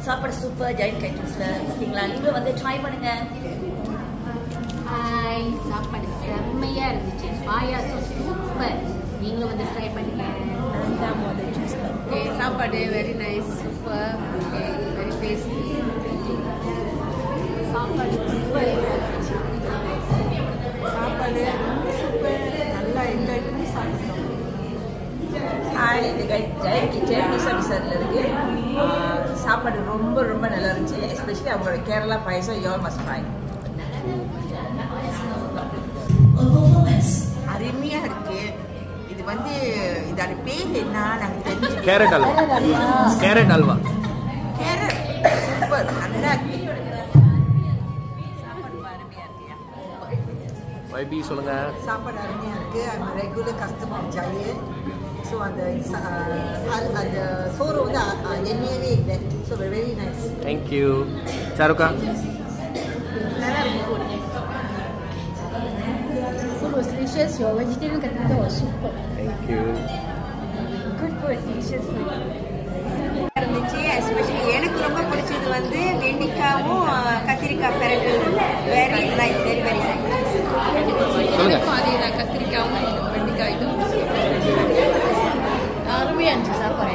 சாப்பாடு சூப்பர் ஜெயின் கைட்டன்ஸ்ல பார்த்தீங்களா? நீங்களும் வந்து ட்ரை பண்ணுங்க. ஹாய், சாப்பாடு செம்மையா இருந்துச்சு. பாயாசம் சூப்பர். நீங்களும் வந்து ட்ரை பண்ணுங்க. சாப்பாடு very nice, super, very tasty. சாப்பாடு சூப்பர். சாப்பாடு ரொம்ப சூப்பர், நல்லா என்ஜாய் பண்ணி சாப்பிட்டோம். இது ஜெயின் கிச்சன் மிசர்ல இருக்கு. சாப்பாடு ரொம்ப ரொம்ப நல்லா இருந்துச்சு. எஸ்பெஷலி அவங்களோட கேரளா பாயசம் யூ ஆல் மஸ்ட் ட்ரை. அருமையா இருக்கு. இது வந்து இதோட பேர் என்ன நாங்க தெரிஞ்சு carrot halwa. Carrot halwa carrot super, நல்லா இருக்கு. வைபி சொல்லுங்க. சாப்பாடு அருமையா இருக்கு. I'm a regular customer of Giant. So அந்த சோறு வந்து எண்ணெயவே இல்லை. So very nice. தேங்க்யூ. சாருக்கா? நல்லா இருக்கு. Food was delicious. Your vegetarian kacang was super. Thank you. Good food, delicious food. இருந்துச்சு. எஸ்பெஷலி எனக்கு ரொம்ப பிடிச்சது வந்து வெண்டைக்காவும் கத்திரிக்காய் பெரட்டு. Very nice, very very nice. சொல்லுங்க. கத்திரிக்காவும் வெண்டைக்காயும் அருமையா இருந்துச்சு சாப்பாடு.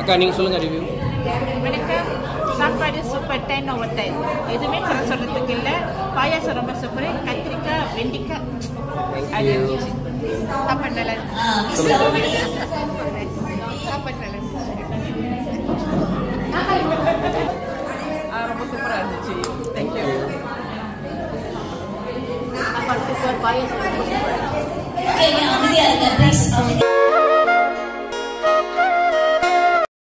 அக்கா நீங்க சொல்லுங்க ரிவ்யூ. வணக்கம். சாப்பாடு சூப்பர், 10 over 10. எதுவுமே குறை சொல்றதுக்கு இல்லை. பாயாசம் ரொம்ப சூப்பர். கத்திரிக்காய் வெண்டைக்காய் அது இருந்துச்சு. சாப்பாடு நல்லா இருந்துச்சு. சாப்பாடு நல்லா இருந்துச்சு. ரொம்ப சூப்பராக இருந்துச்சு. தேங்க்யூ. சாப்பாடு சூப்பர், பாயாசம் சூப்பர். அமைதியா இருங்க ப்ளீஸ்.